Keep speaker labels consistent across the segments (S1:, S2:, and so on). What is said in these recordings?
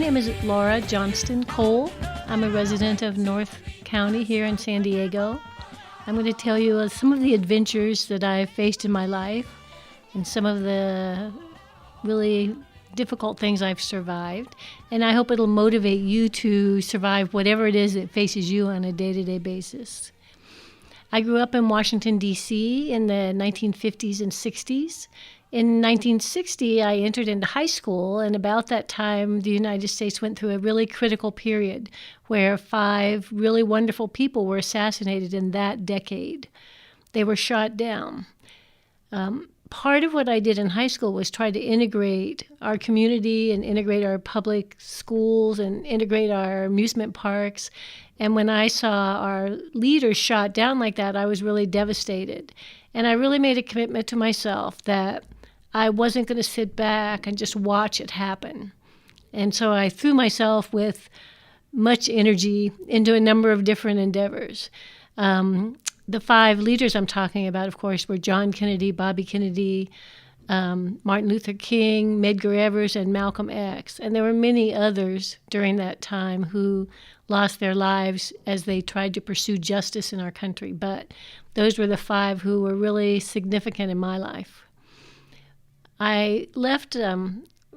S1: name is Laura Johnston Cole. I'm a resident of North County here in San Diego. I'm going to tell you some of the adventures that I've faced in my life and some of the really difficult things I've survived. And I hope it'll motivate you to survive whatever it is that faces you on a day-to-day basis. I grew up in Washington, D.C. in the 1950s and 60s. In 1960, I entered into high school, and about that time, the United States went through a really critical period where 5 really wonderful people were assassinated in that decade. They were shot down. Part of what I did in high school was try to integrate our community and integrate our public schools and integrate our amusement parks. And when I saw our leaders shot down like that, I was really devastated. And I really made a commitment to myself that I wasn't going to sit back and just watch it happen. And so I threw myself with much energy into a number of different endeavors. The 5 leaders I'm talking about, of course, were John Kennedy, Bobby Kennedy, Martin Luther King, Medgar Evers, and Malcolm X. And there were many others during that time who lost their lives as they tried to pursue justice in our country. But those were the 5 who were really significant in my life. I left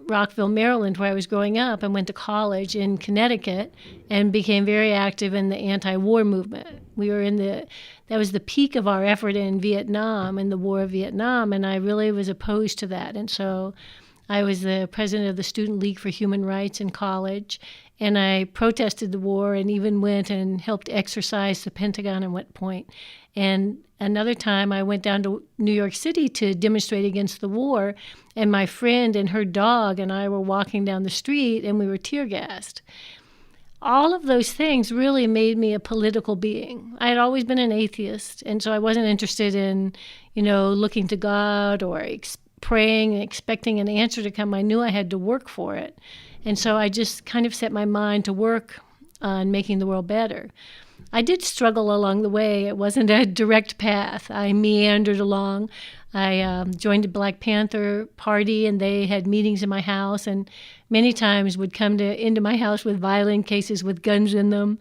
S1: Rockville, Maryland, where I was growing up, and went to college in Connecticut and became very active in the anti-war movement. That was the peak of our effort in Vietnam, in the War of Vietnam, and I really was opposed to that. And so I was the president of the Student League for Human Rights in college, and I protested the war and even went and helped exercise the Pentagon at one point. And another time I went down to New York City to demonstrate against the war, and my friend and her dog and I were walking down the street, and we were tear gassed. All of those things really made me a political being. I had always been an atheist, and so I wasn't interested in, looking to God or praying and expecting an answer to come. I knew I had to work for it. And so I just kind of set my mind to work on making the world better. I did struggle along the way. It wasn't a direct path. I meandered along. I joined the Black Panther Party, and they had meetings in my house, and many times would come into my house with violin cases with guns in them.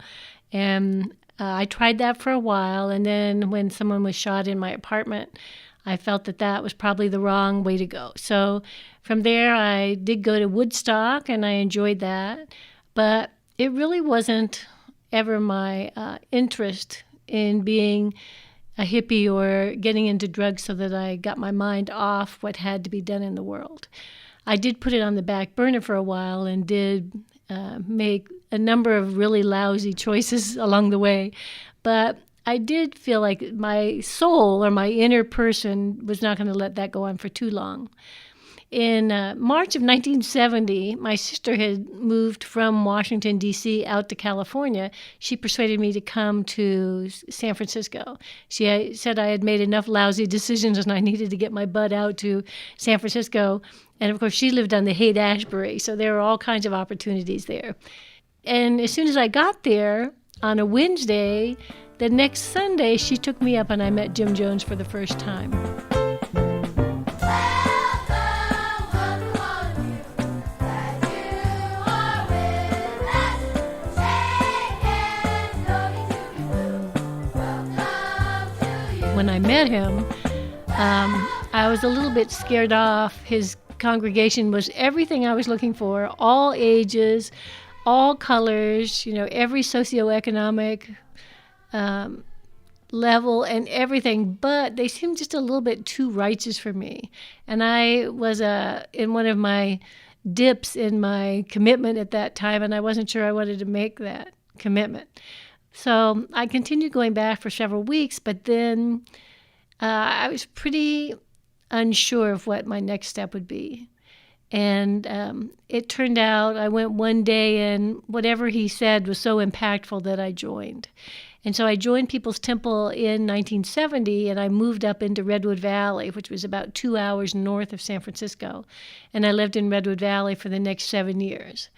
S1: And I tried that for a while, and then when someone was shot in my apartment, I felt that was probably the wrong way to go. So from there, I did go to Woodstock, and I enjoyed that. But it really wasn't ever my interest in being a hippie or getting into drugs so that I got my mind off what had to be done in the world. I did put it on the back burner for a while and did make a number of really lousy choices along the way. But I did feel like my soul or my inner person was not going to let that go on for too long. In March of 1970, my sister had moved from Washington, D.C. out to California. She persuaded me to come to San Francisco. She said I had made enough lousy decisions and I needed to get my butt out to San Francisco. And, of course, she lived on the Haight-Ashbury, so there were all kinds of opportunities there. And as soon as I got there on a Wednesday, the next Sunday, she took me up and I met Jim Jones for the first time. When I met him, I was a little bit scared off. His congregation was everything I was looking for, all ages, all colors, every socioeconomic level and everything, but they seemed just a little bit too righteous for me. And I was in one of my dips in my commitment at that time, and I wasn't sure I wanted to make that commitment. So I continued going back for several weeks, but then I was pretty unsure of what my next step would be. And it turned out I went one day and whatever he said was so impactful that I joined. And so I joined People's Temple in 1970, and I moved up into Redwood Valley, which was about 2 hours north of San Francisco. And I lived in Redwood Valley for the next 7 years.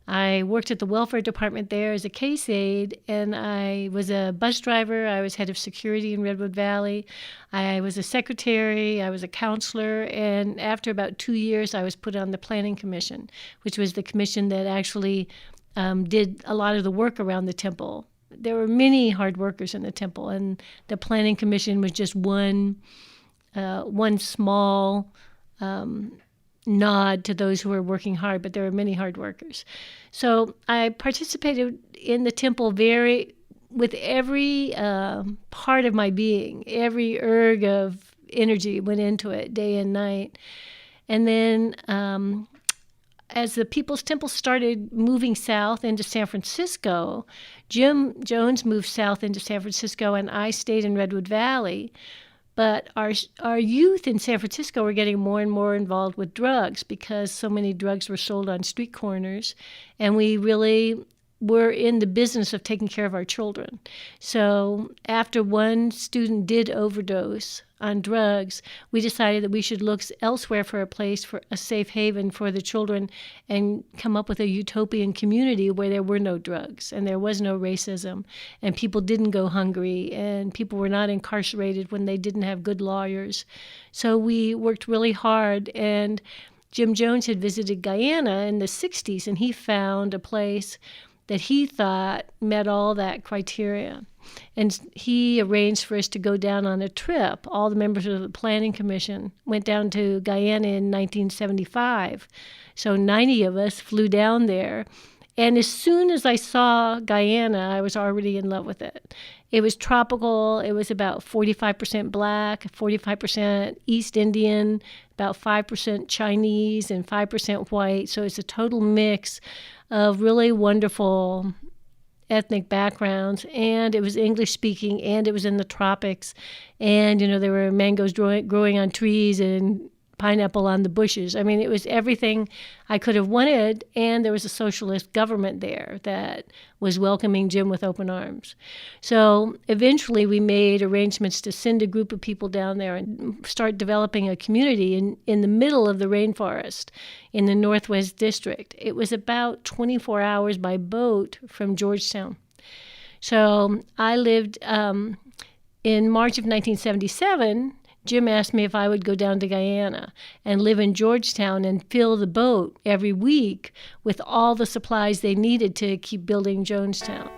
S1: I worked at the welfare department there as a case aide, and I was a bus driver. I was head of security in Redwood Valley. I was a secretary. I was a counselor. And after about 2 years, I was put on the planning commission, which was the commission that actually did a lot of the work around the temple. There were many hard workers in the temple, and the planning commission was just one small nod to those who were working hard, but there were many hard workers. So I participated in the temple with every part of my being. Every erg of energy went into it day and night. And then as the People's Temple started moving south into San Francisco, Jim Jones moved south into San Francisco, and I stayed in Redwood Valley. But our youth in San Francisco were getting more and more involved with drugs because so many drugs were sold on street corners, and we really were in the business of taking care of our children. So after one student did overdose on drugs, we decided that we should look elsewhere for a place, for a safe haven for the children, and come up with a utopian community where there were no drugs and there was no racism and people didn't go hungry and people were not incarcerated when they didn't have good lawyers. So we worked really hard, and Jim Jones had visited Guyana in the 60s, and he found a place that he thought met all that criteria. And he arranged for us to go down on a trip. All the members of the Planning Commission went down to Guyana in 1975. So 90 of us flew down there. And as soon as I saw Guyana, I was already in love with it. It was tropical. It was about 45% black, 45% East Indian, about 5% Chinese, and 5% white. So it's a total mix of really wonderful ethnic backgrounds, and it was English speaking, and it was in the tropics, and there were mangoes growing on trees and pineapple on the bushes. I mean, it was everything I could have wanted, and there was a socialist government there that was welcoming Jim with open arms. So eventually we made arrangements to send a group of people down there and start developing a community in the middle of the rainforest in the Northwest District. It was about 24 hours by boat from Georgetown. So I lived in March of 1977. Jim asked me if I would go down to Guyana and live in Georgetown and fill the boat every week with all the supplies they needed to keep building Jonestown.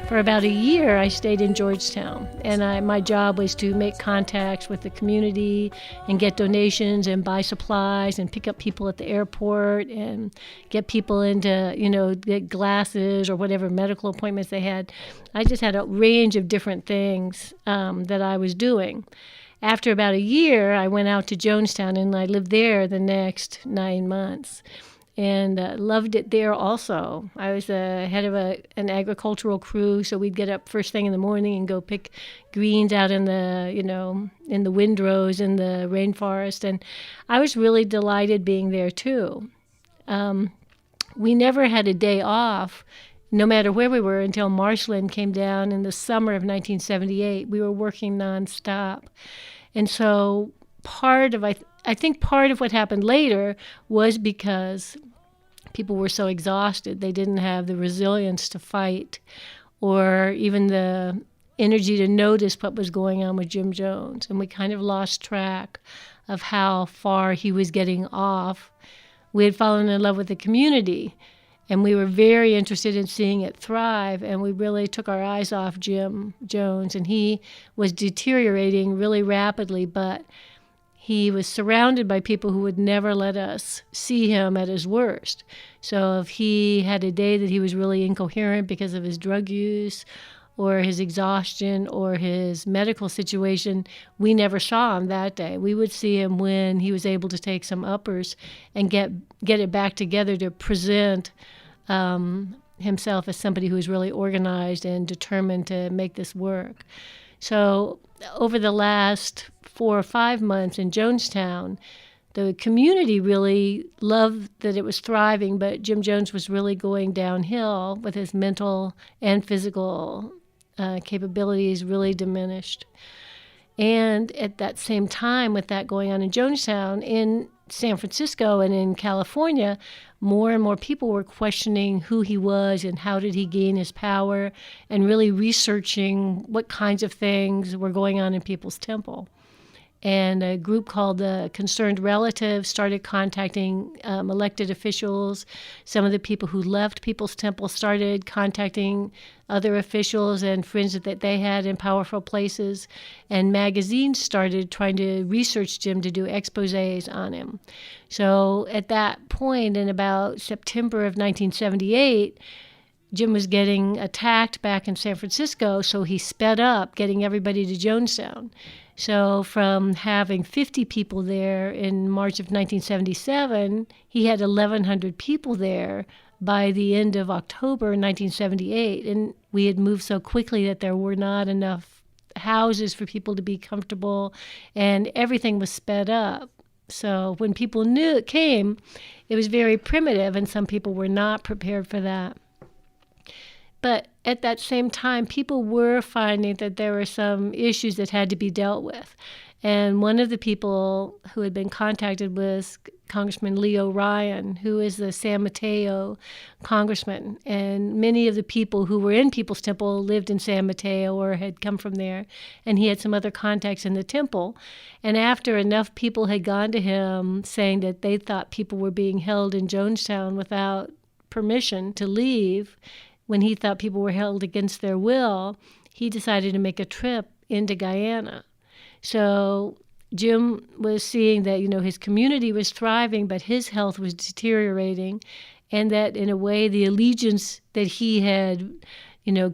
S1: For about a year, I stayed in Georgetown, and my job was to make contacts with the community and get donations and buy supplies and pick up people at the airport and get people into, get glasses or whatever medical appointments they had. I just had a range of different things that I was doing. After about a year, I went out to Jonestown, and I lived there the next 9 months. And loved it there also. I was head of an agricultural crew, so we'd get up first thing in the morning and go pick greens out in the, in the windrows in the rainforest. And I was really delighted being there too. We never had a day off, no matter where we were, until marshland came down in the summer of 1978. We were working nonstop. And so I think part of what happened later was because people were so exhausted. They didn't have the resilience to fight or even the energy to notice what was going on with Jim Jones. And we kind of lost track of how far he was getting off. We had fallen in love with the community, and we were very interested in seeing it thrive, and we really took our eyes off Jim Jones, and he was deteriorating really rapidly, but he was surrounded by people who would never let us see him at his worst. So if he had a day that he was really incoherent because of his drug use or his exhaustion or his medical situation, we never saw him that day. We would see him when he was able to take some uppers and get it back together to present himself as somebody who was really organized and determined to make this work. So over the last 4 or 5 months in Jonestown, the community really loved that it was thriving, but Jim Jones was really going downhill with his mental and physical capabilities really diminished. And at that same time, with that going on in Jonestown, in San Francisco and in California, more and more people were questioning who he was and how did he gain his power, and really researching what kinds of things were going on in People's Temple. And a group called the Concerned Relatives started contacting elected officials. Some of the people who left People's Temple started contacting other officials and friends that they had in powerful places. And magazines started trying to research Jim to do exposés on him. So at that point, in about September of 1978, Jim was getting attacked back in San Francisco, so he sped up getting everybody to Jonestown. So from having 50 people there in March of 1977, he had 1,100 people there by the end of October 1978. And we had moved so quickly that there were not enough houses for people to be comfortable, and everything was sped up. So when people knew it came, it was very primitive, and some people were not prepared for that. But at that same time, people were finding that there were some issues that had to be dealt with. And one of the people who had been contacted was Congressman Leo Ryan, who is the San Mateo congressman. And many of the people who were in People's Temple lived in San Mateo or had come from there. And he had some other contacts in the temple. And after enough people had gone to him saying that they thought people were being held in Jonestown without permission to leave, when he thought people were held against their will, he decided to make a trip into Guyana. So Jim was seeing that, his community was thriving, but his health was deteriorating, and that in a way the allegiance that he had,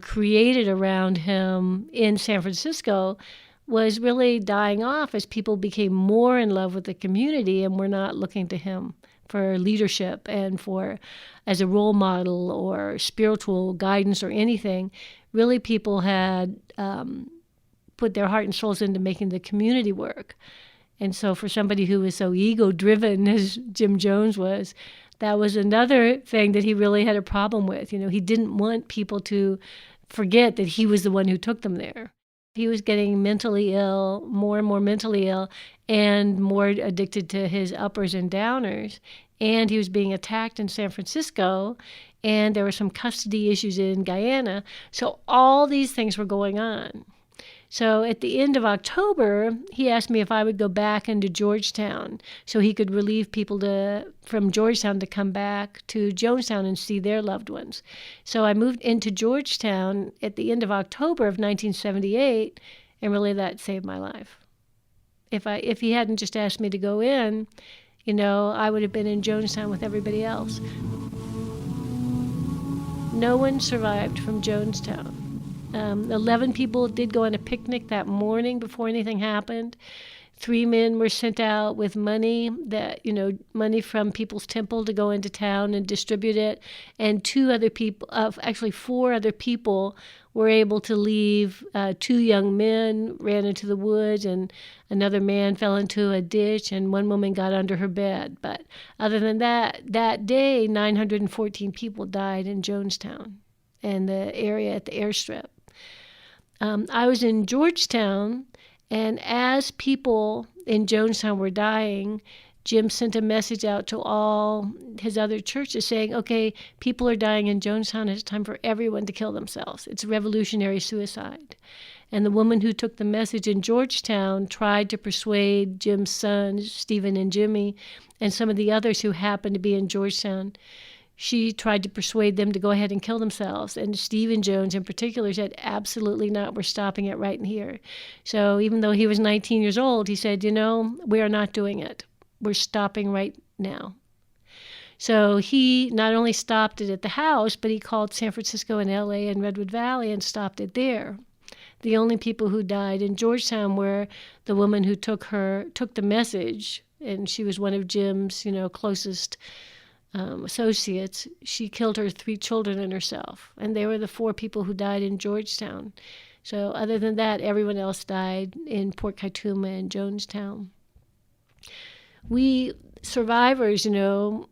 S1: created around him in San Francisco was really dying off as people became more in love with the community and were not looking to him for leadership and for as a role model or spiritual guidance or anything. Really, people had put their heart and souls into making the community work. And so for somebody who was so ego-driven as Jim Jones was, that was another thing that he really had a problem with. He didn't want people to forget that he was the one who took them there. He was getting mentally ill, more and more mentally ill, and more addicted to his uppers and downers. And he was being attacked in San Francisco, and there were some custody issues in Guyana. So all these things were going on. So at the end of October, he asked me if I would go back into Georgetown so he could relieve people from Georgetown to come back to Jonestown and see their loved ones. So I moved into Georgetown at the end of October of 1978, and really that saved my life. If he hadn't just asked me to go in, I would have been in Jonestown with everybody else. No one survived from Jonestown. 11 people did go on a picnic that morning before anything happened. 3 men were sent out with money money from People's Temple to go into town and distribute it. And 4 other people were able to leave. 2 young men ran into the woods, and another man fell into a ditch, and 1 woman got under her bed. But other than that day, 914 people died in Jonestown and the area at the airstrip. I was in Georgetown, and as people in Jonestown were dying, Jim sent a message out to all his other churches saying, okay, people are dying in Jonestown. It's time for everyone to kill themselves. It's revolutionary suicide. And the woman who took the message in Georgetown tried to persuade Jim's sons, Stephen and Jimmy, and some of the others who happened to be in Georgetown. She tried to persuade them to go ahead and kill themselves. And Stephen Jones in particular said, absolutely not, we're stopping it right in here. So even though he was 19 years old, he said, we are not doing it. We're stopping right now. So he not only stopped it at the house, but he called San Francisco and LA and Redwood Valley and stopped it there. The only people who died in Georgetown were the woman who took the message, and she was one of Jim's, closest associates. She killed her 3 children and herself, and they were the 4 people who died in Georgetown. So other than that, everyone else died in Port Kaituma and Jonestown. we survivors, had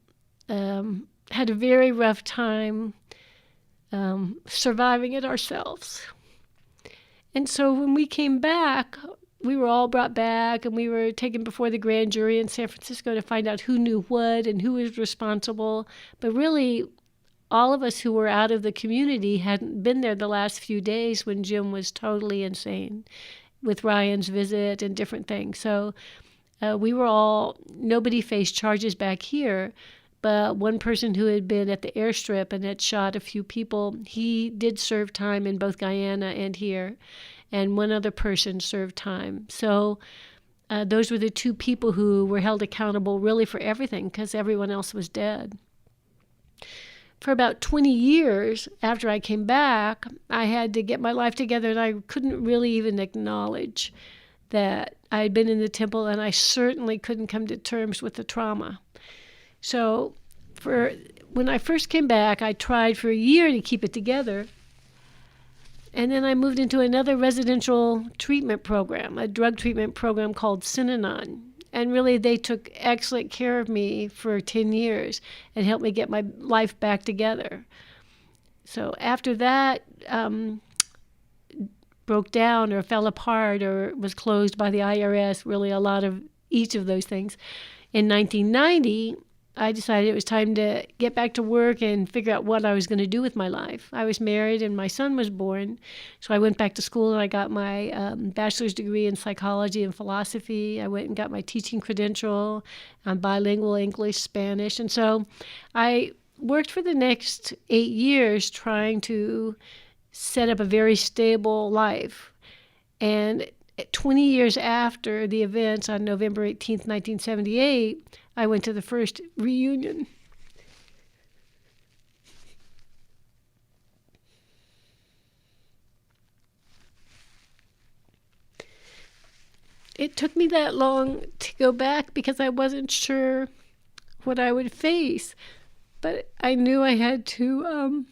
S1: a very rough time surviving it ourselves. And so when we came back, we were all brought back, and we were taken before the grand jury in San Francisco to find out who knew what and who was responsible. But really, all of us who were out of the community hadn't been there the last few days when Jim was totally insane with Ryan's visit and different things. So nobody faced charges back here, but one person who had been at the airstrip and had shot a few people, he did serve time in both Guyana and here, and one other person served time. So those were the two people who were held accountable really for everything, because everyone else was dead. For about 20 years after I came back, I had to get my life together, and I couldn't really even acknowledge that I had been in the temple, and I certainly couldn't come to terms with the trauma. So when I first came back, I tried for a year to keep it together, and then I moved into another residential treatment program, a drug treatment program called Synanon. And really, they took excellent care of me for 10 years and helped me get my life back together. So after that broke down or fell apart or was closed by the IRS, really a lot of each of those things, in 1990, I decided it was time to get back to work and figure out what I was going to do with my life. I was married and my son was born, so I went back to school and I got my bachelor's degree in psychology and philosophy. I went and got my teaching credential. I'm bilingual, English, Spanish. And so I worked for the next 8 years trying to set up a very stable life. And 20 years after the events on November 18th, 1978, I went to the first reunion. It took me that long to go back because I wasn't sure what I would face, but I knew I had to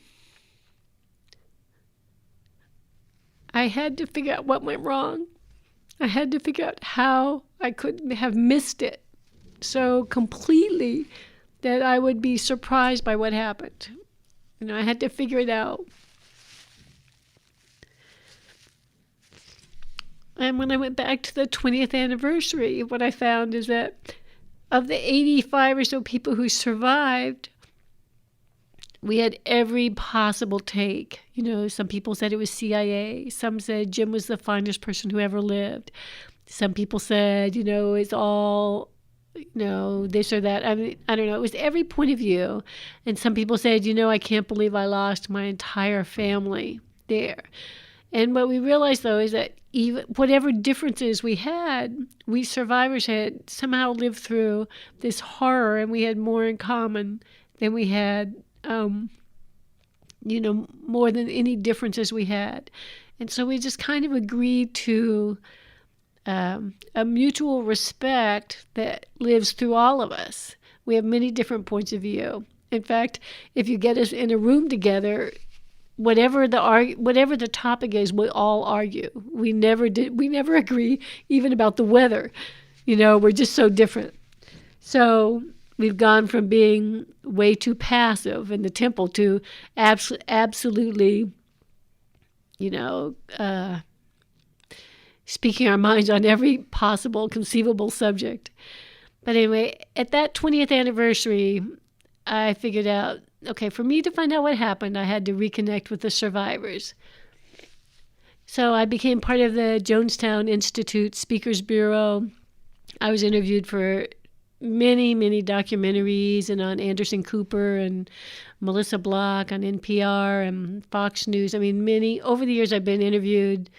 S1: figure out what went wrong. I had to figure out how I couldn't have missed it so completely that I would be surprised by what happened. I had to figure it out. And when I went back to the 20th anniversary, what I found is that of the 85 or so people who survived, we had every possible take. Some people said it was CIA. Some said Jim was the finest person who ever lived. Some people said, it's all, this or that. I mean, I don't know. It was every point of view. And some people said, I can't believe I lost my entire family there. And what we realized, though, is that even whatever differences we had, we survivors had somehow lived through this horror, and we had more in common than we had more than any differences we had. And so we just kind of agreed to a mutual respect that lives through all of us. We have many different points of view. In fact, if you get us in a room together, whatever the topic is, we all argue. We never agree even about the weather. We're just so different. So we've gone from being way too passive in the temple to absolutely, speaking our minds on every possible conceivable subject. But anyway, at that 20th anniversary, I figured out, okay, for me to find out what happened, I had to reconnect with the survivors. So I became part of the Jonestown Institute Speakers Bureau. I was interviewed for many, many documentaries and on Anderson Cooper and Melissa Block on NPR and Fox News. I mean, over the years I've been interviewed,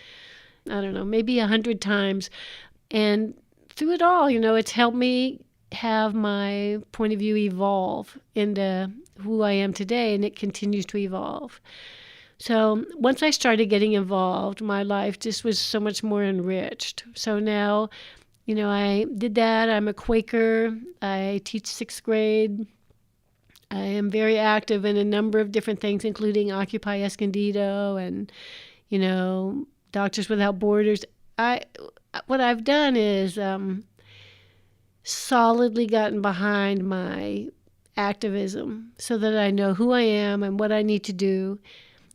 S1: I don't know, maybe 100 times. And through it all, it's helped me have my point of view evolve into who I am today, and it continues to evolve. So once I started getting involved, my life just was so much more enriched. So now, I did that. I'm a Quaker. I teach 6th grade. I am very active in a number of different things, including Occupy Escondido and, Doctors Without Borders. What I've done is solidly gotten behind my activism so that I know who I am and what I need to do.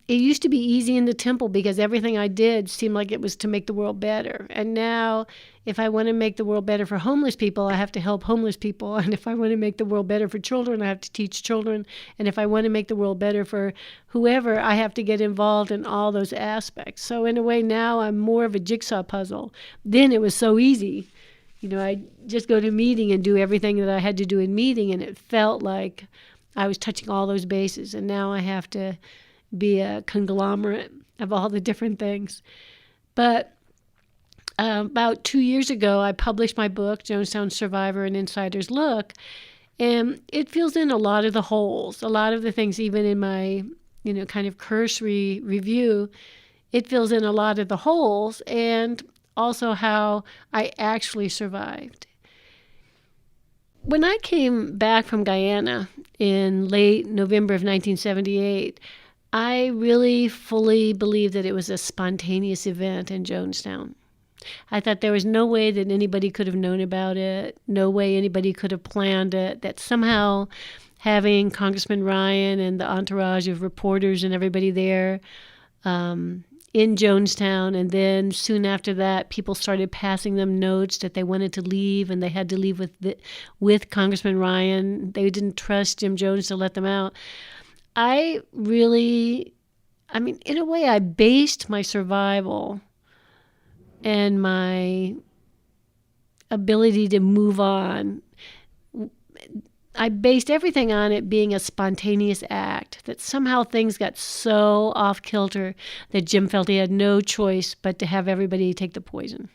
S1: It used to be easy in the temple because everything I did seemed like it was to make the world better. And now, if I want to make the world better for homeless people, I have to help homeless people. And if I want to make the world better for children, I have to teach children. And if I want to make the world better for whoever, I have to get involved in all those aspects. So in a way, now I'm more of a jigsaw puzzle. Then it was so easy. I just go to a meeting and do everything that I had to do in meeting, and it felt like I was touching all those bases. And now I have to be a conglomerate of all the different things. But about 2 years ago, I published my book, Jonestown Survivor: An Insider's Look, and it fills in a lot of the holes, a lot of the things, even in my, kind of cursory review, it fills in a lot of the holes, and also how I actually survived. When I came back from Guyana in late November of 1978, I really fully believed that it was a spontaneous event in Jonestown. I thought there was no way that anybody could have known about it, no way anybody could have planned it, that somehow having Congressman Ryan and the entourage of reporters and everybody there in Jonestown, and then soon after that, people started passing them notes that they wanted to leave, and they had to leave with Congressman Ryan. They didn't trust Jim Jones to let them out. In a way, I based my survival and my ability to move on, I based everything on it being a spontaneous act, that somehow things got so off kilter that Jim felt he had no choice but to have everybody take the poison.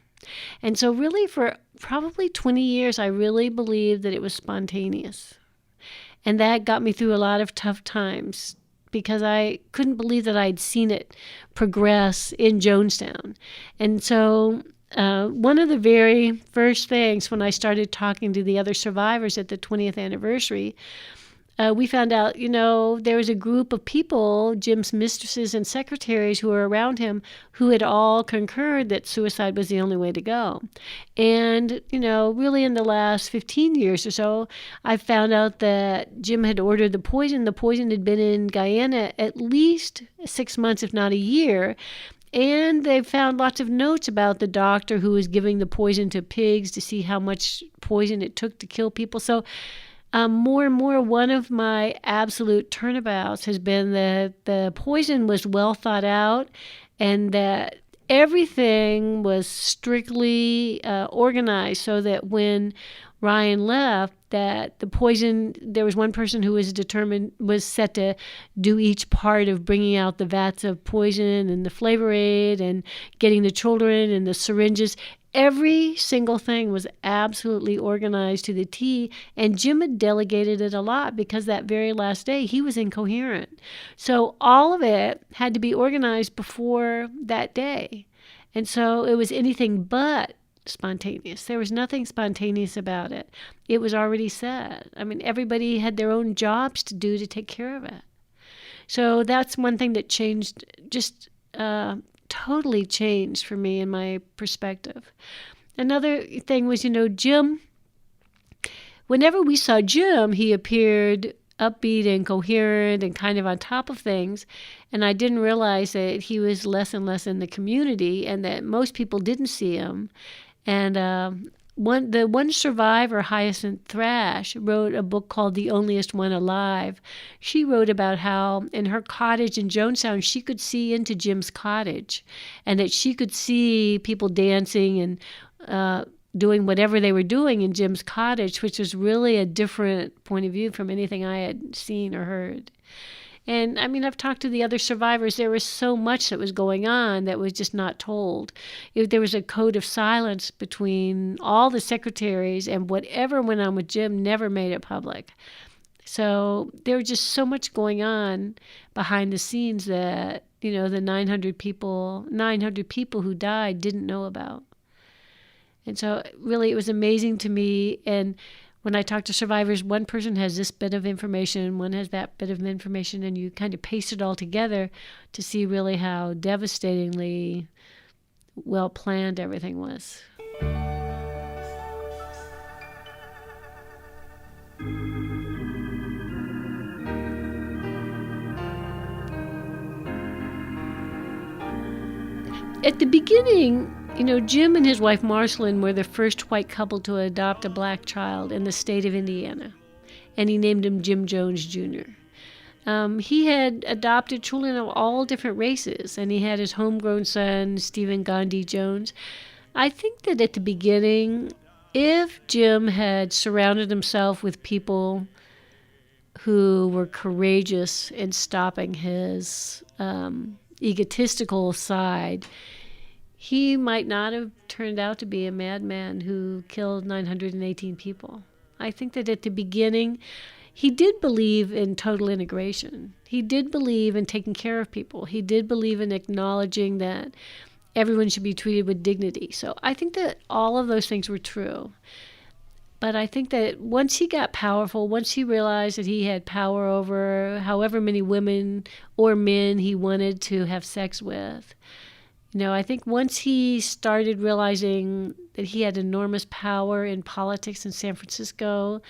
S1: And so really for probably 20 years, I really believed that it was spontaneous. And that got me through a lot of tough times because I couldn't believe that I'd seen it progress in Jonestown. And so one of the very first things when I started talking to the other survivors at the 20th anniversary, we found out, there was a group of people, Jim's mistresses and secretaries who were around him, who had all concurred that suicide was the only way to go. And, really in the last 15 years or so, I found out that Jim had ordered the poison. The poison had been in Guyana at least 6 months, if not a year. And they found lots of notes about the doctor who was giving the poison to pigs to see how much poison it took to kill people. So more and more, one of my absolute turnabouts has been that the poison was well thought out and that everything was strictly organized so that when Ryan left, that the poison, there was one person who was set to do each part of bringing out the vats of poison and the flavor aid and getting the children and the syringes. Every single thing was absolutely organized to the T, and Jim had delegated it a lot because that very last day he was incoherent. So all of it had to be organized before that day. And so it was anything but spontaneous. There was nothing spontaneous about it. It was already set. Everybody had their own jobs to do to take care of it. So that's one thing that changed, just totally changed for me in my perspective. Another thing was, Jim, whenever we saw Jim, he appeared upbeat and coherent and kind of on top of things. And I didn't realize that he was less and less in the community and that most people didn't see him. And the one survivor, Hyacinth Thrash, wrote a book called The Onliest One Alive. She wrote about how in her cottage in Jonestown, she could see into Jim's cottage and that she could see people dancing and doing whatever they were doing in Jim's cottage, which was really a different point of view from anything I had seen or heard. And I've talked to the other survivors. There was so much that was going on that was just not told. There was a code of silence between all the secretaries, and whatever went on with Jim never made it public. So there was just so much going on behind the scenes that, the 900 people who died didn't know about. And so really it was amazing to me. And when I talk to survivors, one person has this bit of information, one has that bit of information, and you kind of paste it all together to see really how devastatingly well planned everything was. At the beginning, Jim and his wife Marceline were the first white couple to adopt a black child in the state of Indiana, and he named him Jim Jones Jr. He had adopted children of all different races, and he had his homegrown son, Stephen Gandhi Jones. I think that at the beginning, if Jim had surrounded himself with people who were courageous in stopping his egotistical side, he might not have turned out to be a madman who killed 918 people. I think that at the beginning, he did believe in total integration. He did believe in taking care of people. He did believe in acknowledging that everyone should be treated with dignity. So I think that all of those things were true. But I think that once he got powerful, once he realized that he had power over however many women or men he wanted to have sex with, I think once he started realizing that he had enormous power in politics in San Francisco,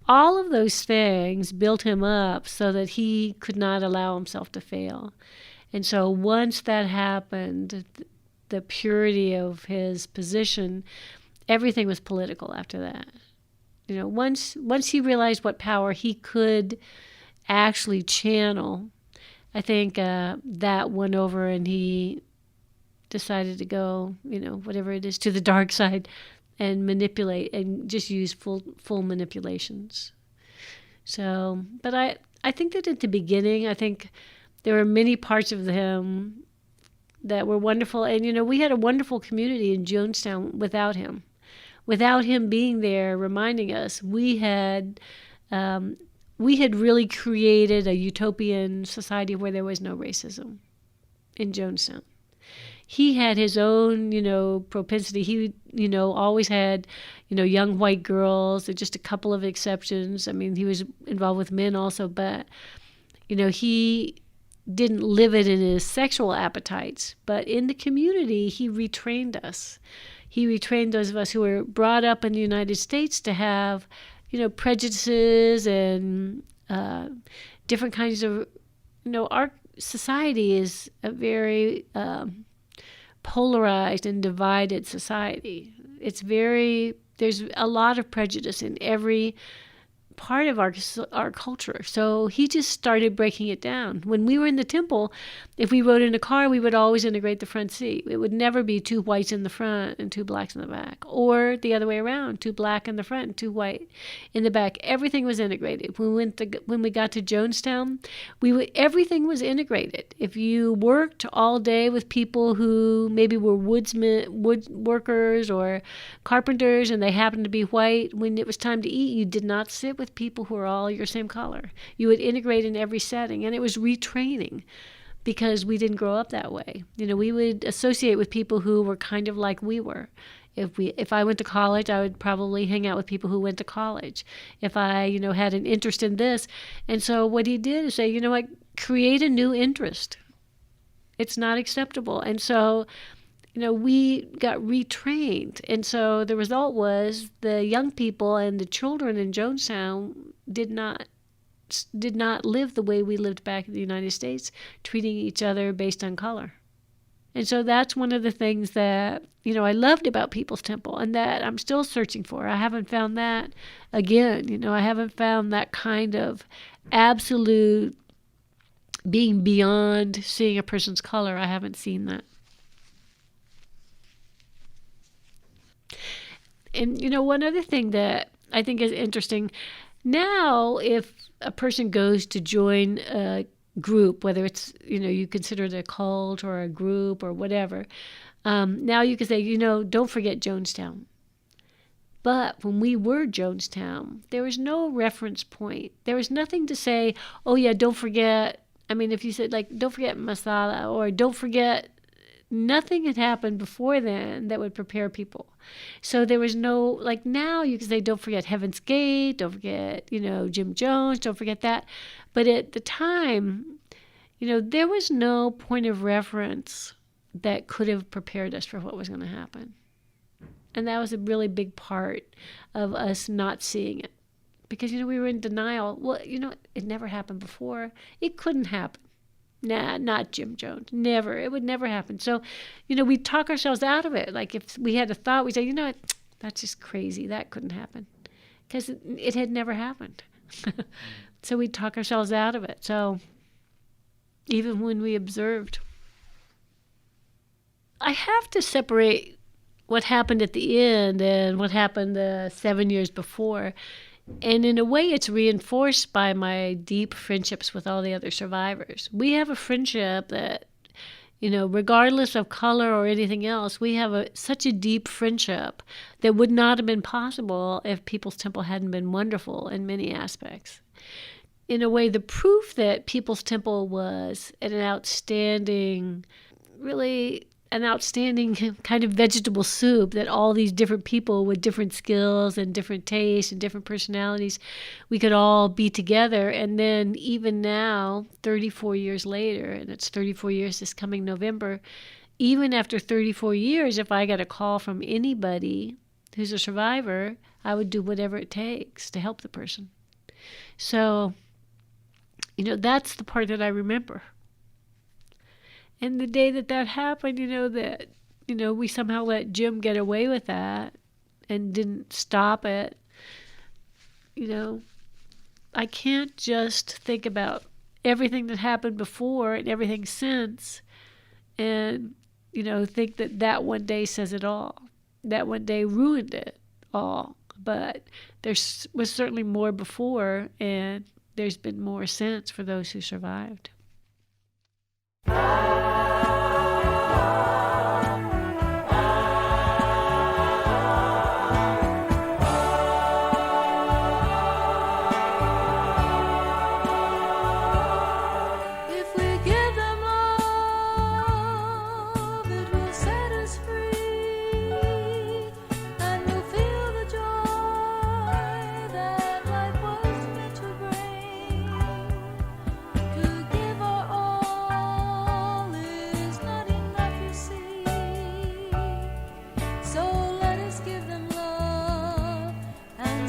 S1: all of those things built him up so that he could not allow himself to fail. And so once that happened, the purity of his position, everything was political after that. Once he realized what power he could actually channel, I think that won over, and he decided to go, whatever it is, to the dark side and manipulate and just use full manipulations. So, but I think that at the beginning, I think there were many parts of him that were wonderful. And, we had a wonderful community in Jonestown without him. Without him being there reminding us, we had really created a utopian society where there was no racism in Jonestown. He had his own, propensity. He, always had, young white girls. There's just a couple of exceptions. I mean, he was involved with men also, but, he didn't live it in his sexual appetites. But in the community, he retrained us. He retrained those of us who were brought up in the United States to have, prejudices and different kinds of, our society is a very polarized and divided society. There's a lot of prejudice in every part of our culture. So he just started breaking it down. When we were in the temple, if we rode in a car, we would always integrate the front seat. It would never be 2 whites in the front and 2 blacks in the back, or the other way around, 2 black in the front and 2 white in the back. Everything was integrated. When we got to Jonestown, everything was integrated. If you worked all day with people who maybe were wood workers or carpenters, and they happened to be white, when it was time to eat, you did not sit with people who are all your same color. You would integrate in every setting, and it was retraining because we didn't grow up that way. We would associate with people who were kind of like we were. If I went to college, I would probably hang out with people who went to college. If I, had an interest in this. And so what he did is say, create a new interest. It's not acceptable. And so we got retrained. And so the result was the young people and the children in Jonestown did not live the way we lived back in the United States, treating each other based on color. And so that's one of the things that, I loved about People's Temple, and that I'm still searching for. I haven't found that again. I haven't found that kind of absolute being beyond seeing a person's color. I haven't seen that. And, one other thing that I think is interesting, now if a person goes to join a group, whether it's, you consider it a cult or a group or whatever, now you can say, don't forget Jonestown. But when we were Jonestown, there was no reference point. There was nothing to say, oh yeah, don't forget. I mean, if you said don't forget Masala, or don't forget, nothing had happened before then that would prepare people. So there was no, now you can say, don't forget Heaven's Gate, don't forget, Jim Jones, don't forget that. But at the time, there was no point of reference that could have prepared us for what was going to happen. And that was a really big part of us not seeing it. Because, we were in denial. Well, it never happened before. It couldn't happen. Nah, not Jim Jones. Never. It would never happen. So, we talk ourselves out of it. Like if we had a thought, we say, you know what, that's just crazy. That couldn't happen. Because it had never happened. So we talk ourselves out of it. So even when we observed, I have to separate what happened at the end and what happened the 7 years before. And in a way, it's reinforced by my deep friendships with all the other survivors. We have a friendship that, regardless of color or anything else, we have such a deep friendship that would not have been possible if People's Temple hadn't been wonderful in many aspects. In a way, the proof that People's Temple was an outstanding kind of vegetable soup, that all these different people with different skills and different tastes and different personalities, we could all be together. And then even now, 34 years later, and it's 34 years this coming November, even after 34 years, if I got a call from anybody who's a survivor, I would do whatever it takes to help the person. So, that's the part that I remember. And the day that happened, we somehow let Jim get away with that and didn't stop it. I can't just think about everything that happened before and everything since and, think that one day says it all. That one day ruined it all. But there was certainly more before, and there's been more since for those who survived.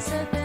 S2: Set